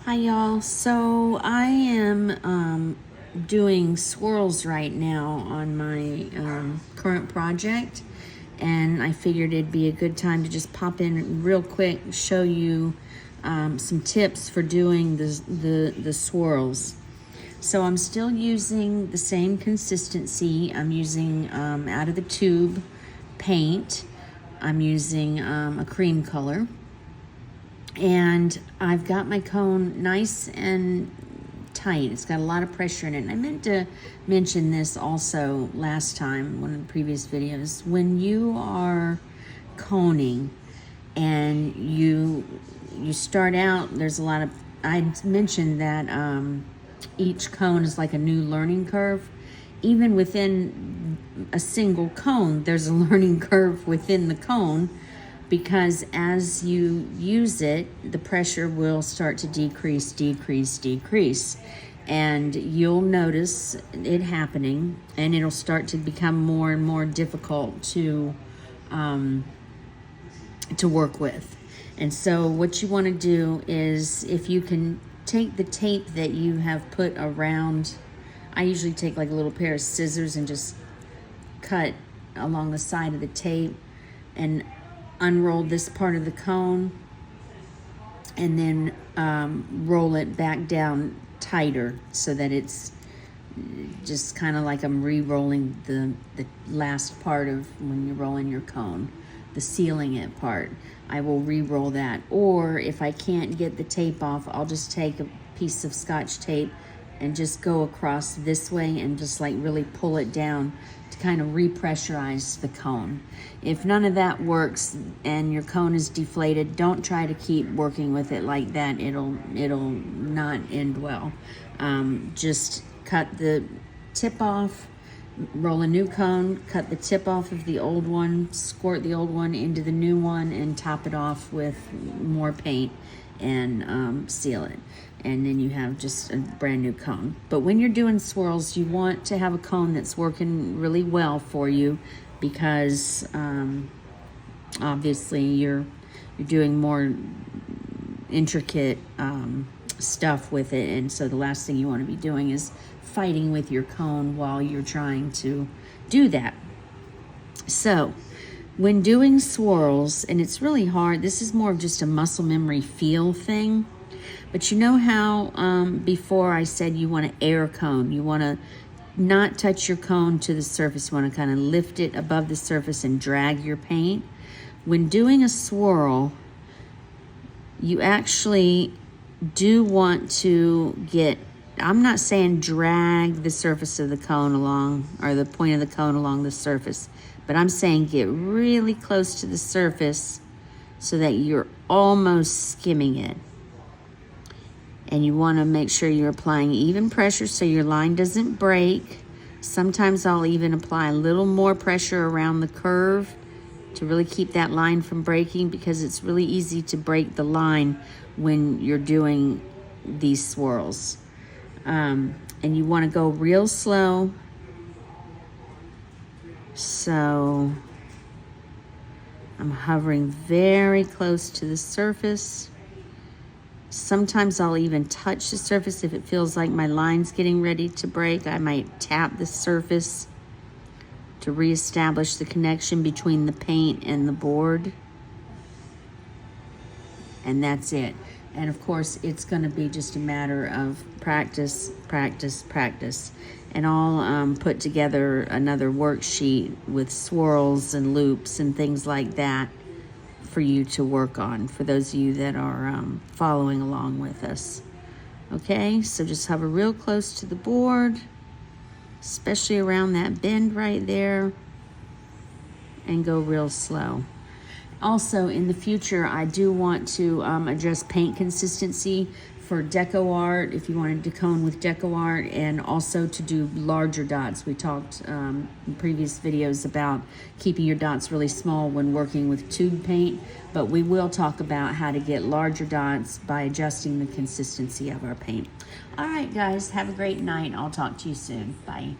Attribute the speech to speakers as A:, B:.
A: Hi y'all. So I am doing swirls right now on my current project, and I figured it'd be a good time to just pop in real quick, show you some tips for doing the swirls. So I'm still using the same consistency. I'm using out of the tube paint. I'm using a cream color. And I've got my cone nice and tight. It's got a lot of pressure in it. And I meant to mention this also last time, one of the previous videos. When you are coning and you start out, there's a lot of, I mentioned that each cone is like a new learning curve. Even within a single cone, there's a learning curve within the cone, because as you use it, the pressure will start to decrease, and you'll notice it happening, and it'll start to become more and more difficult to work with. And so what you want to do is, if you can take the tape that you have put around, I usually take like a little pair of scissors and just cut along the side of the tape and unroll this part of the cone, and then roll it back down tighter so that it's just kind of like I'm re-rolling the last part of when you're rolling your cone, the sealing it part. I will re-roll that, or if I can't get the tape off, I'll just take a piece of Scotch tape and just go across this way and just like really pull it down to kind of repressurize the cone. If none of that works and your cone is deflated, don't try to keep working with it like that. It'll not end well. Just cut the tip off, roll a new cone, cut the tip off of the old one, squirt the old one into the new one, and top it off with more paint and seal it. And then you have just a brand new cone. But when you're doing swirls, you want to have a cone that's working really well for you, because obviously you're doing more intricate stuff with it, and so the last thing you want to be doing is fighting with your cone while you're trying to do that. So when doing swirls, and it's really hard, this is more of just a muscle memory feel thing, but you know how before I said you want to air cone, you want to not touch your cone to the surface, you want to kind of lift it above the surface and drag your paint. When doing a swirl, you actually do want to get, I'm not saying drag the surface of the cone along, or the point of the cone along the surface, but I'm saying get really close to the surface so that you're almost skimming it. And you want to make sure you're applying even pressure so your line doesn't break. Sometimes I'll even apply a little more pressure around the curve to really keep that line from breaking, because it's really easy to break the line when you're doing these swirls. And you want to go real slow. So I'm hovering very close to the surface. Sometimes I'll even touch the surface if it feels like my line's getting ready to break. I might tap the surface to reestablish the connection between the paint and the board. And that's it. And of course, it's going to be just a matter of practice. And I'll put together another worksheet with swirls and loops and things like that for you to work on, for those of you that are following along with us. Okay, so just hover real close to the board, especially around that bend right there, and go real slow. Also, in the future, I do want to address paint consistency for deco art, if you wanted to cone with deco art, and also to do larger dots. We talked in previous videos about keeping your dots really small when working with tube paint, but we will talk about how to get larger dots by adjusting the consistency of our paint. All right, guys, have a great night. I'll talk to you soon. Bye.